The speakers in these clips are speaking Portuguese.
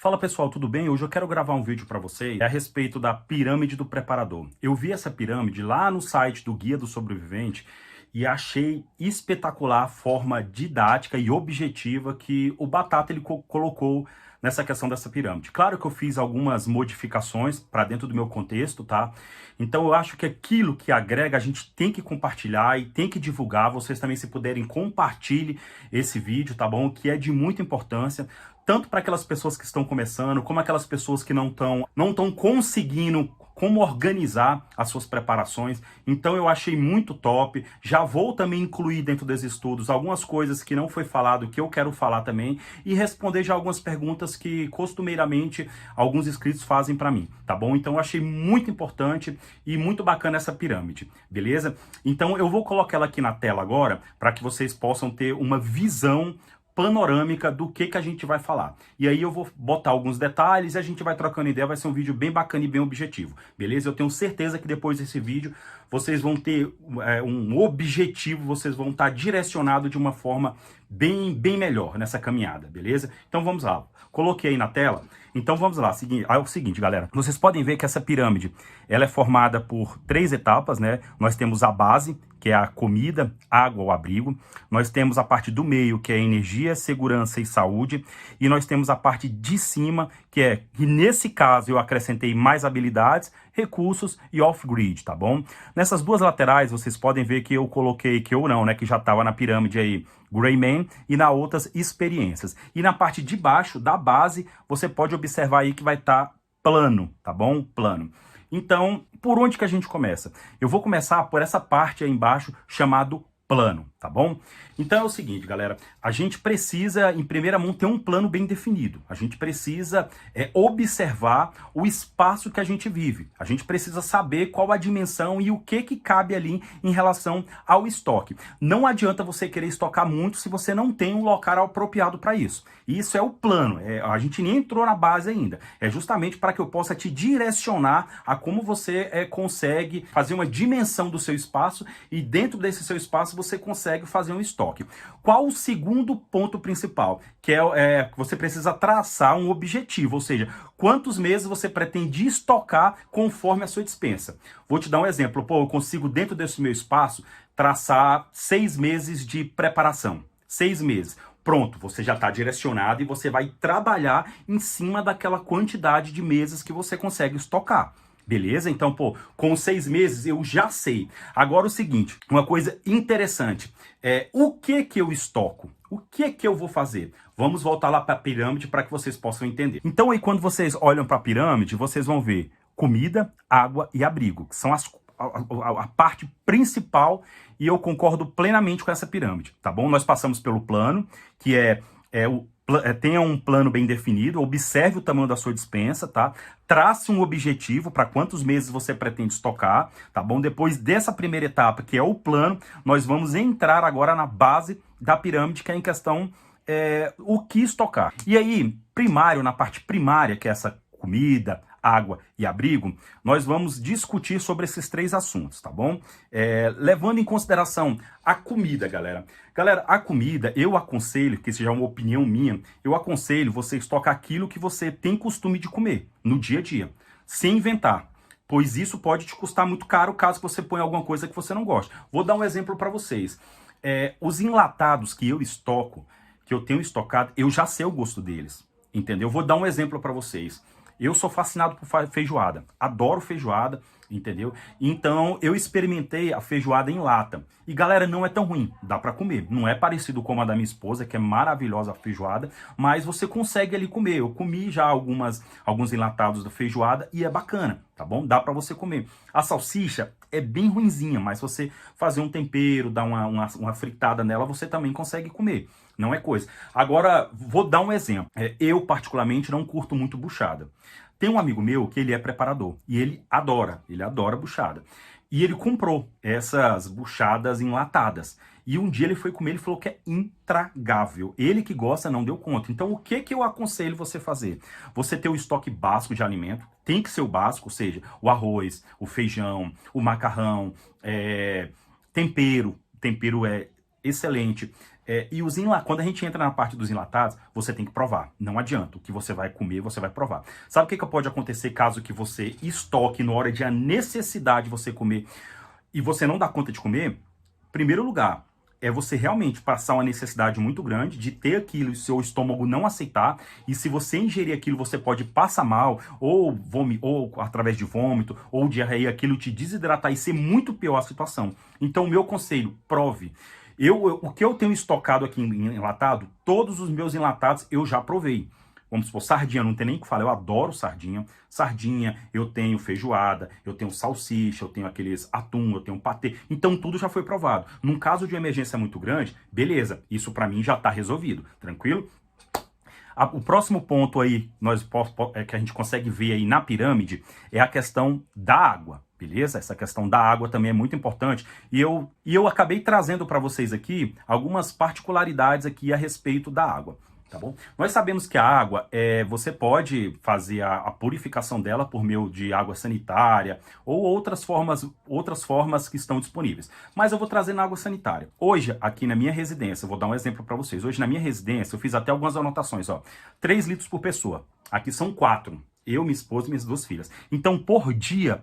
Fala pessoal, tudo bem? Hoje eu quero gravar um vídeo para vocês a respeito da pirâmide do preparador. Eu vi essa pirâmide lá no site do Guia do Sobrevivente e achei espetacular a forma didática e objetiva que o Batata ele colocou nessa questão dessa pirâmide. Claro que eu fiz algumas modificações para dentro do meu contexto, tá? Então eu acho que aquilo que agrega a gente tem que compartilhar e tem que divulgar. Vocês também, se puderem, compartilhe esse vídeo, tá bom? Que é de muita importância, tanto para aquelas pessoas que estão começando, como aquelas pessoas que não estão conseguindo como organizar as suas preparações. Então eu achei muito top. Já vou também incluir dentro desses estudos algumas coisas que não foi falado, que eu quero falar também, e responder já algumas perguntas que costumeiramente alguns inscritos fazem para mim, tá bom? Então eu achei muito importante e muito bacana essa pirâmide, beleza? Então eu vou colocar ela aqui na tela agora, para que vocês possam ter uma visão panorâmica do que a gente vai falar. E aí eu vou botar alguns detalhes e a gente vai trocando ideia, vai ser um vídeo bem bacana e bem objetivo, beleza? Eu tenho certeza que depois desse vídeo vocês vão ter um objetivo, vocês vão estar direcionados de uma forma bem melhor nessa caminhada, beleza? Então vamos lá, coloquei aí na tela. Então vamos lá, é o seguinte, galera, vocês podem ver que essa pirâmide, ela é formada por 3 etapas, né? Nós temos a base, que é a comida, água ou abrigo. Nós temos a parte do meio, que é energia, segurança e saúde. E nós temos a parte de cima, que nesse caso eu acrescentei mais habilidades, recursos e off-grid, tá bom? Nessas duas laterais, vocês podem ver que eu coloquei, que já estava na pirâmide aí, Greyman, e na outras experiências. E na parte de baixo, da base, você pode observar aí que vai estar plano, tá bom? Plano. Então, por onde que a gente começa? Eu vou começar por essa parte aí embaixo, chamado plano, tá bom? Então é o seguinte, galera, a gente precisa, em primeira mão, ter um plano bem definido. A gente precisa observar o espaço que a gente vive. A gente precisa saber qual a dimensão e o que cabe ali em relação ao estoque. Não adianta você querer estocar muito se você não tem um local apropriado para isso. Isso é o plano. A gente nem entrou na base ainda. É justamente para que eu possa te direcionar a como você consegue fazer uma dimensão do seu espaço e dentro desse seu espaço você consegue fazer um estoque. Qual o segundo ponto principal? Que você precisa traçar um objetivo, ou seja, quantos meses você pretende estocar conforme a sua despensa. Vou te dar um exemplo. Eu consigo, dentro desse meu espaço, traçar 6 meses de preparação. 6 meses. Pronto, você já está direcionado e você vai trabalhar em cima daquela quantidade de meses que você consegue estocar. Beleza? Então, com 6 meses eu já sei. Agora o seguinte, uma coisa interessante, o que eu estoco? O que eu vou fazer? Vamos voltar lá para a pirâmide para que vocês possam entender. Então aí quando vocês olham para a pirâmide, vocês vão ver comida, água e abrigo, que são a parte principal, e eu concordo plenamente com essa pirâmide, tá bom? Nós passamos pelo plano, que tenha um plano bem definido, observe o tamanho da sua despensa, tá? Trace um objetivo para quantos meses você pretende estocar, tá bom? Depois dessa primeira etapa, que é o plano, nós vamos entrar agora na base da pirâmide, que é em questão o que estocar. E aí, na parte primária, que é essa comida, água e abrigo, nós vamos discutir sobre esses 3 assuntos, tá bom? Levando em consideração a comida, galera. Galera, a comida, eu aconselho, que seja uma opinião minha, eu aconselho você estocar aquilo que você tem costume de comer no dia a dia, sem inventar, pois isso pode te custar muito caro caso você ponha alguma coisa que você não gosta. Vou dar um exemplo para vocês. Os enlatados que eu estoco, que eu tenho estocado, eu já sei o gosto deles, entendeu? Vou dar um exemplo para vocês. Eu sou fascinado por feijoada, adoro feijoada, entendeu? Então eu experimentei a feijoada em lata. E galera, não é tão ruim, dá pra comer. Não é parecido com a da minha esposa, que é maravilhosa a feijoada, mas você consegue ali comer. Eu comi já alguns enlatados da feijoada e é bacana, tá bom? Dá pra você comer. A salsicha é bem ruinzinha, mas se você fazer um tempero, dar uma fritada nela, você também consegue comer. Não é coisa. Agora, vou dar um exemplo. Eu, particularmente, não curto muito buchada. Tem um amigo meu que ele é preparador e ele adora buchada. E ele comprou essas buchadas enlatadas. E um dia ele foi comer, ele falou que é intragável. Ele que gosta não deu conta. Então o que eu aconselho você fazer? Você ter o estoque básico de alimento, tem que ser o básico, ou seja, o arroz, o feijão, o macarrão, tempero é excelente. Quando a gente entra na parte dos enlatados, você tem que provar. Não adianta. O que você vai comer, você vai provar. Sabe o que pode acontecer caso que você estoque na hora de a necessidade de você comer e você não dá conta de comer? Primeiro lugar, é você realmente passar uma necessidade muito grande de ter aquilo e seu estômago não aceitar. E se você ingerir aquilo, você pode passar mal, ou através de vômito, ou diarreia, aquilo te desidratar e ser muito pior a situação. Então, o meu conselho, prove. O que eu tenho estocado aqui em enlatado, todos os meus enlatados eu já provei. Vamos supor, sardinha, não tem nem o que falar, eu adoro sardinha. Sardinha, eu tenho feijoada, eu tenho salsicha, eu tenho aqueles atum, eu tenho patê. Então tudo já foi provado. Num caso de uma emergência muito grande, beleza, isso pra mim já tá resolvido, tranquilo? O próximo ponto aí que a gente consegue ver aí na pirâmide é a questão da água. Beleza? Essa questão da água também é muito importante. E eu acabei trazendo para vocês aqui algumas particularidades aqui a respeito da água. Tá bom? Nós sabemos que a água, você pode fazer a purificação dela por meio de água sanitária ou outras formas que estão disponíveis. Mas eu vou trazer na água sanitária. Hoje, aqui na minha residência, vou dar um exemplo para vocês. Hoje, na minha residência, eu fiz até algumas anotações. 3 litros por pessoa. Aqui são 4. Eu, minha esposa e minhas 2 filhas. Então, por dia,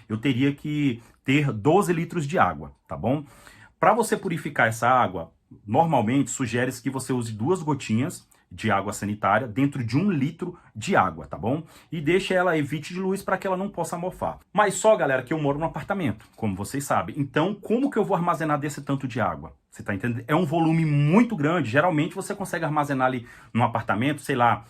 eu teria que ter 12 litros de água, tá bom? Para você purificar essa água, normalmente sugere-se que você use 2 gotinhas de água sanitária dentro de 1 litro de água, tá bom? E deixe ela, evite de luz para que ela não possa mofar. Mas só, galera, que eu moro num apartamento, como vocês sabem. Então, como que eu vou armazenar desse tanto de água? Você tá entendendo? É um volume muito grande. Geralmente você consegue armazenar ali num apartamento, sei lá,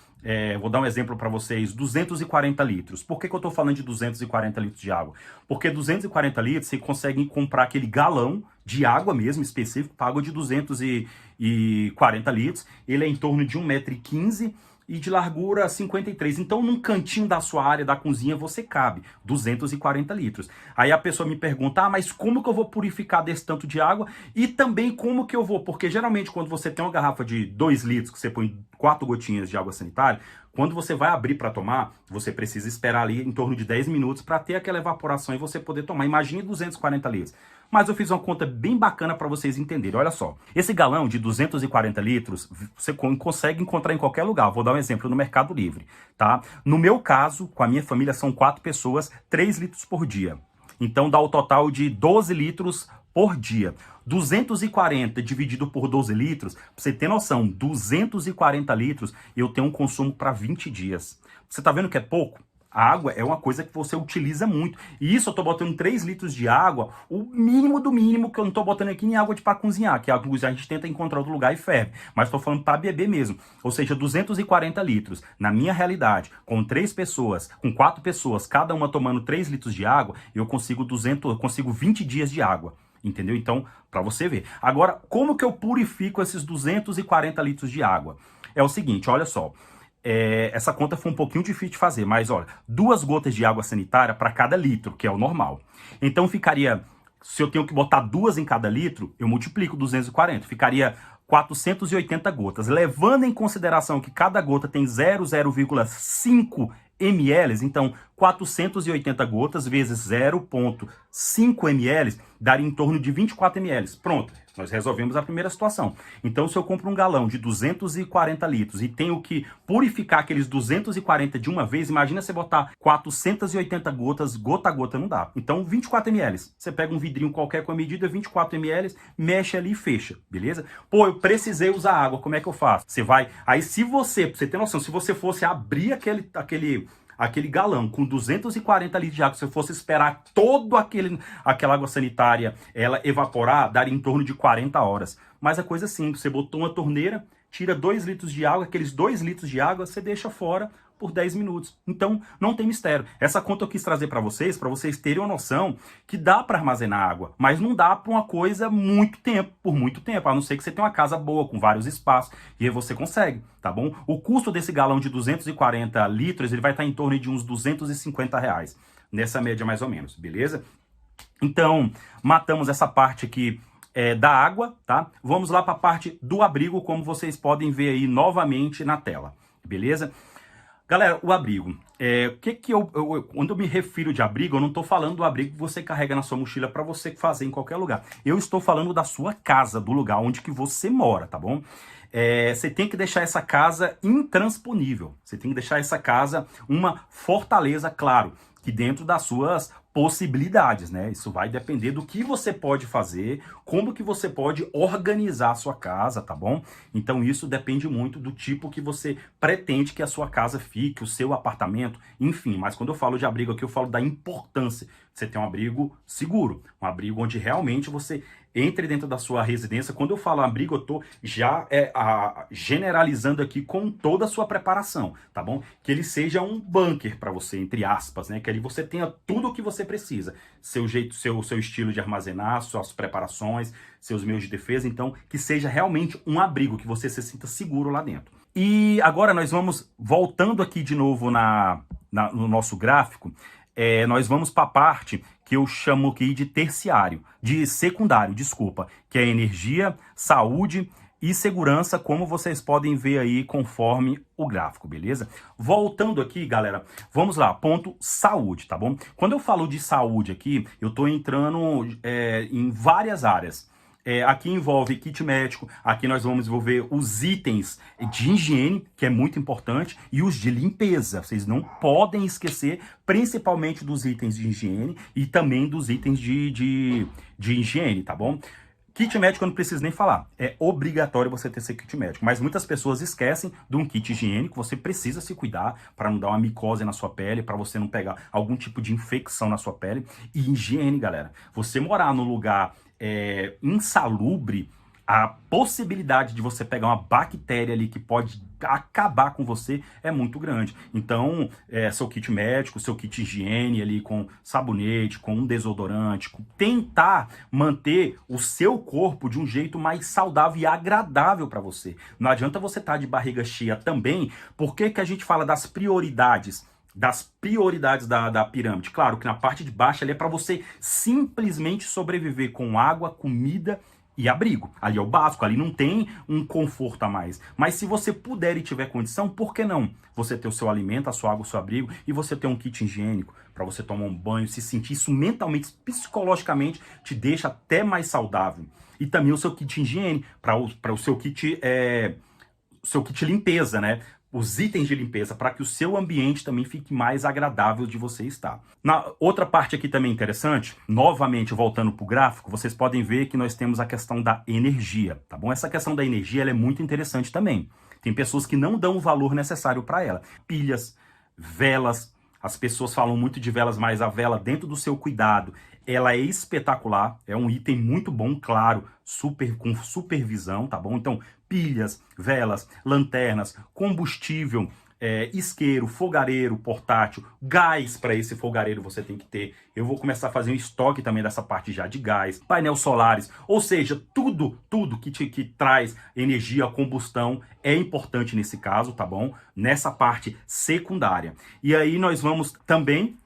vou dar um exemplo para vocês, 240 litros. Por que eu tô falando de 240 litros de água? Porque 240 litros você consegue comprar aquele galão de água mesmo, específico, para água de 240 litros. Ele é em torno de 1,15 m e de largura 53. Então, num cantinho da sua área da cozinha, você cabe 240 litros. Aí a pessoa me pergunta, mas como que eu vou purificar desse tanto de água? E também como que eu vou? Porque geralmente quando você tem uma garrafa de 2 litros, que você põe 4 gotinhas de água sanitária, quando você vai abrir para tomar, você precisa esperar ali em torno de 10 minutos para ter aquela evaporação e você poder tomar. Imagine 240 litros. Mas eu fiz uma conta bem bacana para vocês entenderem. Olha só, esse galão de 240 litros, você consegue encontrar em qualquer lugar. Vou dar um exemplo no Mercado Livre, tá? No meu caso, com a minha família, são 4 pessoas, 3 litros por dia. Então dá o total de 12 litros por dia. 240 dividido por 12 litros, pra você ter noção, 240 litros eu tenho um consumo para 20 dias. Você tá vendo que é pouco? A água é uma coisa que você utiliza muito. E isso eu tô botando 3 litros de água, o mínimo do mínimo, que eu não tô botando aqui em água para cozinhar, que a gente tenta encontrar outro lugar e ferve. Mas tô falando para beber mesmo. Ou seja, 240 litros. Na minha realidade, com 3 pessoas, com 4 pessoas, cada uma tomando 3 litros de água, eu consigo 20 dias de água. Entendeu? Então, para você ver. Agora, como que eu purifico esses 240 litros de água? É o seguinte, olha só. Essa conta foi um pouquinho difícil de fazer, mas olha, 2 gotas de água sanitária para cada litro, que é o normal. Então ficaria, se eu tenho que botar 2 em cada litro, eu multiplico 240, ficaria 480 gotas. Levando em consideração que cada gota tem 0,5 ml, então 480 gotas vezes 0,5 ml daria em torno de 24 ml. Pronto, nós resolvemos a primeira situação. Então, se eu compro um galão de 240 litros e tenho que purificar aqueles 240 de uma vez, imagina você botar 480 gotas, gota a gota, não dá. Então, 24 ml. Você pega um vidrinho qualquer com a medida, 24 ml, mexe ali e fecha, beleza? Pô, eu precisei usar água, como é que eu faço? Você vai... Aí, se você, pra você ter noção, se você fosse abrir aquele galão com 240 litros de água, se eu fosse esperar aquela água sanitária ela evaporar, daria em torno de 40 horas. Mas é coisa simples, você botou uma torneira, tira 2 litros de água, aqueles 2 litros de água você deixa fora por 10 minutos. Então, não tem mistério. Essa conta eu quis trazer para vocês terem uma noção que dá para armazenar água, mas não dá para uma coisa por muito tempo, a não ser que você tenha uma casa boa, com vários espaços, e aí você consegue, tá bom? O custo desse galão de 240 litros, ele vai estar em torno de uns R$250, nessa média mais ou menos, beleza? Então, matamos essa parte aqui da água, tá? Vamos lá para a parte do abrigo, como vocês podem ver aí novamente na tela, beleza? Galera, o abrigo. O que que quando eu me refiro de abrigo, eu não estou falando do abrigo que você carrega na sua mochila para você fazer em qualquer lugar. Eu estou falando da sua casa, do lugar onde que você mora, tá bom? Você tem que deixar essa casa intransponível. Você tem que deixar essa casa uma fortaleza, claro, que dentro das suas possibilidades, né? Isso vai depender do que você pode fazer, como que você pode organizar a sua casa, tá bom? Então isso depende muito do tipo que você pretende que a sua casa fique, o seu apartamento, enfim. Mas quando eu falo de abrigo aqui, eu falo da importância de você ter um abrigo seguro, um abrigo onde realmente você entre dentro da sua residência. Quando eu falo abrigo, eu tô já generalizando aqui com toda a sua preparação, tá bom? Que ele seja um bunker para você, entre aspas, né? Que ali você tenha tudo o que você precisa. Seu jeito, seu estilo de armazenar, suas preparações, seus meios de defesa. Então, que seja realmente um abrigo, que você se sinta seguro lá dentro. E agora nós vamos, voltando aqui de novo no nosso gráfico, nós vamos para a parte que eu chamo aqui de terciário, de secundário, desculpa, que é energia, saúde e segurança, como vocês podem ver aí conforme o gráfico, beleza? Voltando aqui, galera, vamos lá, ponto saúde, tá bom? Quando eu falo de saúde aqui, eu tô entrando em várias áreas. Aqui envolve kit médico, aqui nós vamos envolver os itens de higiene, que é muito importante, e os de limpeza. Vocês não podem esquecer, principalmente dos itens de higiene e também dos itens de higiene, tá bom? Kit médico eu não preciso nem falar, é obrigatório você ter esse kit médico, mas muitas pessoas esquecem de um kit higiênico. Você precisa se cuidar para não dar uma micose na sua pele, para você não pegar algum tipo de infecção na sua pele. E higiene, galera, você morar num lugar insalubre, a possibilidade de você pegar uma bactéria ali que pode acabar com você é muito grande. Então, seu kit médico, seu kit higiene ali com sabonete, com um desodorante, tentar manter o seu corpo de um jeito mais saudável e agradável para você. Não adianta você estar de barriga cheia também. Por que que a gente fala das prioridades? Das prioridades da pirâmide. Claro que na parte de baixo ali é para você simplesmente sobreviver com água, comida e abrigo. Ali é o básico, ali não tem um conforto a mais. Mas se você puder e tiver condição, por que não? Você ter o seu alimento, a sua água, o seu abrigo, e você ter um kit higiênico para você tomar um banho, se sentir isso mentalmente, psicologicamente, te deixa até mais saudável. E também o seu kit higiene, para o seu kit limpeza, né? Os itens de limpeza, para que o seu ambiente também fique mais agradável de você estar. Na outra parte aqui também interessante, novamente voltando para o gráfico, vocês podem ver que nós temos a questão da energia, tá bom? Essa questão da energia ela é muito interessante também. Tem pessoas que não dão o valor necessário para ela. Pilhas, velas, as pessoas falam muito de velas, mas a vela dentro do seu cuidado, ela é espetacular, é um item muito bom, claro, com supervisão, tá bom? Então, pilhas, velas, lanternas, combustível, isqueiro, fogareiro portátil, gás para esse fogareiro você tem que ter. Eu vou começar a fazer um estoque também dessa parte já de gás, painel solares, ou seja, tudo que traz energia, combustão é importante nesse caso, tá bom? Nessa parte secundária. E aí nós vamos também,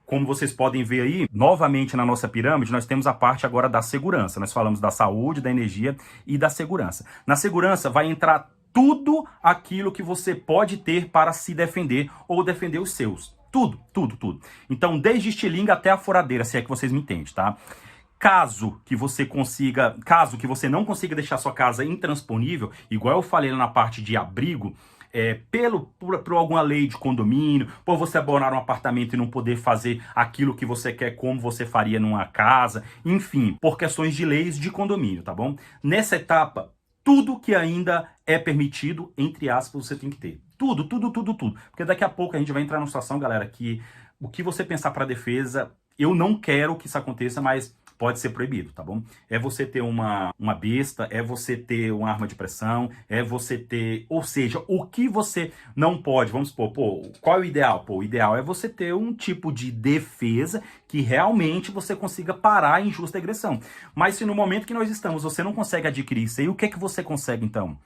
como vocês podem ver aí, novamente na nossa pirâmide, nós temos a parte agora da segurança. Nós falamos da saúde, da energia e da segurança. Na segurança vai entrar tudo aquilo que você pode ter para se defender ou defender os seus. Tudo, tudo, tudo. Então, desde estilingue até a furadeira, se é que vocês me entendem, tá? Caso que você não consiga deixar sua casa intransponível, igual eu falei lá na parte de abrigo, por alguma lei de condomínio, por você morar num apartamento e não poder fazer aquilo que você quer como você faria numa casa, enfim, por questões de leis de condomínio, tá bom? Nessa etapa, tudo que ainda é permitido, entre aspas, você tem que ter. Tudo, tudo, tudo, tudo. Porque daqui a pouco a gente vai entrar numa situação, galera, que o que você pensar para defesa, eu não quero que isso aconteça, mas pode ser proibido, tá bom? É você ter uma besta, é você ter uma arma de pressão, é você ter... Ou seja, o que você não pode, vamos supor, qual é o ideal? O ideal é você ter um tipo de defesa que realmente você consiga parar a injusta agressão. Mas se no momento que nós estamos você não consegue adquirir isso aí, o que é que você consegue então?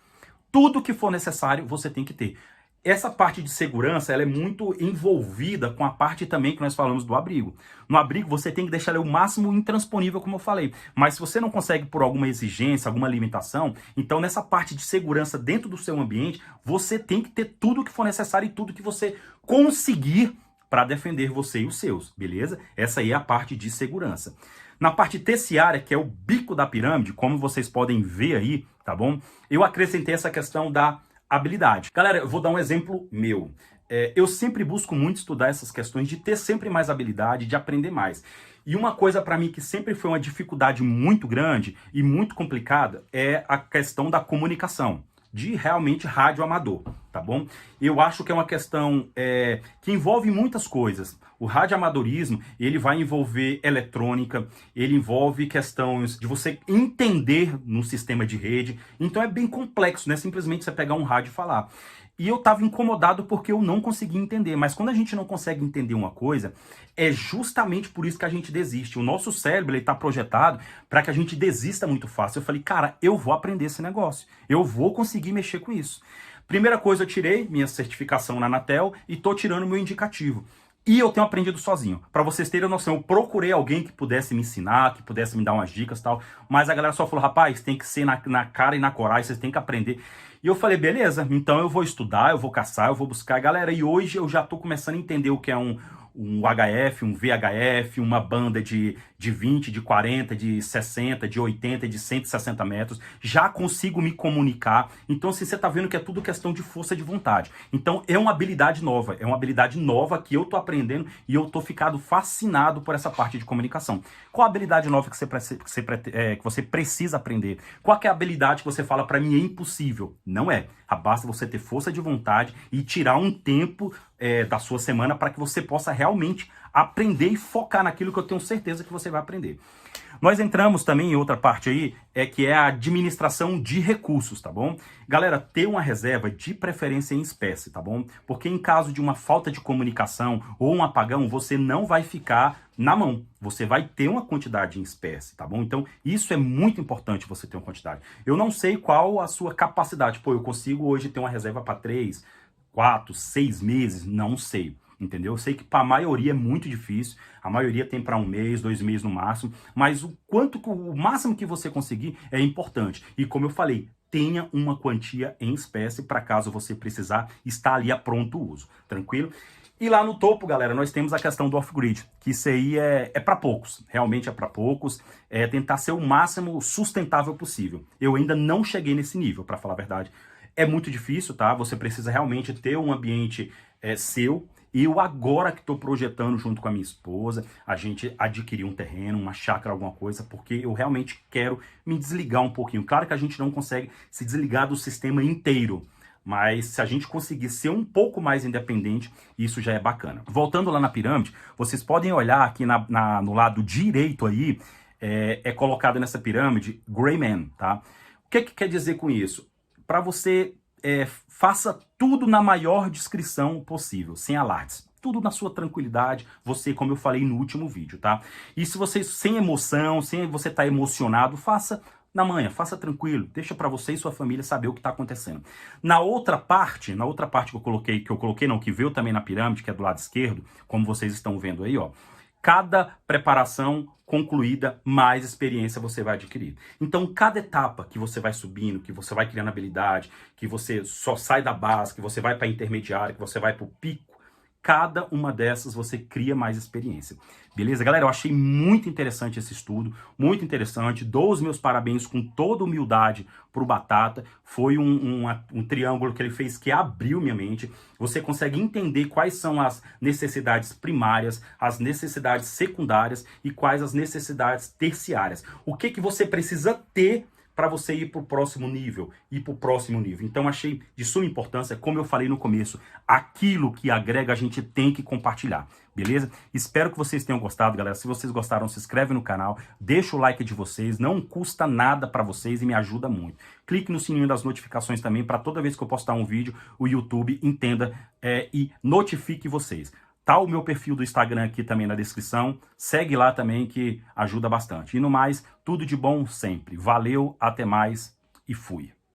Tudo que for necessário você tem que ter. essa parte de segurança, ela é muito envolvida com a parte também que nós falamos do abrigo. No abrigo, você tem que deixar ele o máximo intransponível, como eu falei. Mas se você não consegue por alguma exigência, alguma limitação, então nessa parte de segurança dentro do seu ambiente, você tem que ter tudo o que for necessário e tudo que você conseguir para defender você e os seus, beleza? Essa aí é a parte de segurança. Na parte terciária, que é o bico da pirâmide, como vocês podem ver aí, tá bom? Eu acrescentei essa questão da habilidade. Galera, eu vou dar um exemplo meu. Eu sempre busco muito estudar essas questões de ter sempre mais habilidade, de aprender mais. E uma coisa para mim que sempre foi uma dificuldade muito grande e muito complicada é a questão da comunicação, de realmente rádio amador, tá bom? Eu acho que é uma questão que envolve muitas coisas. O radioamadorismo, ele vai envolver eletrônica, ele envolve questões de você entender no sistema de rede. Então é bem complexo, não é simplesmente você pegar um rádio e falar. E eu estava incomodado porque eu não conseguia entender. Mas quando a gente não consegue entender uma coisa, é justamente por isso que a gente desiste. O nosso cérebro está projetado para que a gente desista muito fácil. Eu falei, cara, eu vou aprender esse negócio. Eu vou conseguir mexer com isso. Primeira coisa, eu tirei minha certificação na Anatel e estou tirando meu indicativo. E eu tenho aprendido sozinho. Para vocês terem noção, eu procurei alguém que pudesse me ensinar, que pudesse me dar umas dicas e tal. Mas a galera só falou, rapaz, tem que ser na cara e na coragem, vocês têm que aprender. E eu falei, beleza, então eu vou estudar, eu vou caçar, eu vou buscar. Galera, e hoje eu já tô começando a entender o que é um HF, um VHF, uma banda de 20, de 40, de 60, de 80, de 160 metros. Já consigo me comunicar. Então, assim, você tá vendo que é tudo questão de força de vontade. Então, é uma habilidade nova. É uma habilidade nova que eu tô aprendendo e eu tô ficado fascinado por essa parte de comunicação. Qual a habilidade nova que você precisa aprender? Qual que é a habilidade que você fala para mim é impossível? Não é. Basta você ter força de vontade e tirar um tempo da sua semana para que você possa realmente aprender e focar naquilo que eu tenho certeza que você vai aprender. Nós entramos também em outra parte aí, que é a administração de recursos, tá bom? Galera, ter uma reserva de preferência em espécie, tá bom? Porque em caso de uma falta de comunicação ou um apagão, você não vai ficar na mão. Você vai ter uma quantidade em espécie, tá bom? Então, isso é muito importante você ter uma quantidade. Eu não sei qual a sua capacidade. Pô, eu consigo hoje ter uma reserva para 3, 4, 6 meses? Não sei. Entendeu? Eu sei que para a maioria é muito difícil, a maioria tem para 1 mês, 2 meses no máximo, mas o máximo que você conseguir é importante. E como eu falei, tenha uma quantia em espécie para caso você precisar estar ali a pronto uso, tranquilo? E lá no topo, galera, nós temos a questão do off-grid, que isso aí é para poucos, realmente é para poucos, é tentar ser o máximo sustentável possível. Eu ainda não cheguei nesse nível, para falar a verdade. É muito difícil, tá? Você precisa realmente ter um ambiente seu. Eu agora que estou projetando junto com a minha esposa, a gente adquirir um terreno, uma chácara, alguma coisa, porque eu realmente quero me desligar um pouquinho. Claro que a gente não consegue se desligar do sistema inteiro, mas se a gente conseguir ser um pouco mais independente, isso já é bacana. Voltando lá na pirâmide, vocês podem olhar aqui no lado direito aí, é colocado nessa pirâmide Greyman, tá? O que quer dizer com isso? Para você... faça tudo na maior discrição possível, sem alardes. Tudo na sua tranquilidade, você, como eu falei no último vídeo, tá? E se você, sem emoção, sem você estar emocionado, faça na manhã, faça tranquilo, deixa para você e sua família saber o que está acontecendo. Na outra parte que eu coloquei não, que veio também na pirâmide, que é do lado esquerdo, como vocês estão vendo aí, ó. Cada preparação concluída, mais experiência você vai adquirir. Então, cada etapa que você vai subindo, que você vai criando habilidade, que você só sai da base, que você vai para a intermediária, que você vai para o pico, cada uma dessas você cria mais experiência. Beleza, galera? Eu achei muito interessante esse estudo, muito interessante. Dou os meus parabéns com toda humildade pro Batata. Foi um triângulo que ele fez que abriu minha mente. Você consegue entender quais são as necessidades primárias, as necessidades secundárias e quais as necessidades terciárias. O que você precisa ter para você ir para o próximo nível, Então, achei de suma importância, como eu falei no começo, aquilo que agrega a gente tem que compartilhar, beleza? Espero que vocês tenham gostado, galera. Se vocês gostaram, se inscreve no canal, deixa o like de vocês, não custa nada para vocês e me ajuda muito. Clique no sininho das notificações também, para toda vez que eu postar um vídeo, o YouTube entenda e notifique vocês. Tá o meu perfil do Instagram aqui também na descrição. Segue lá também que ajuda bastante. E no mais, tudo de bom sempre. Valeu, até mais e fui.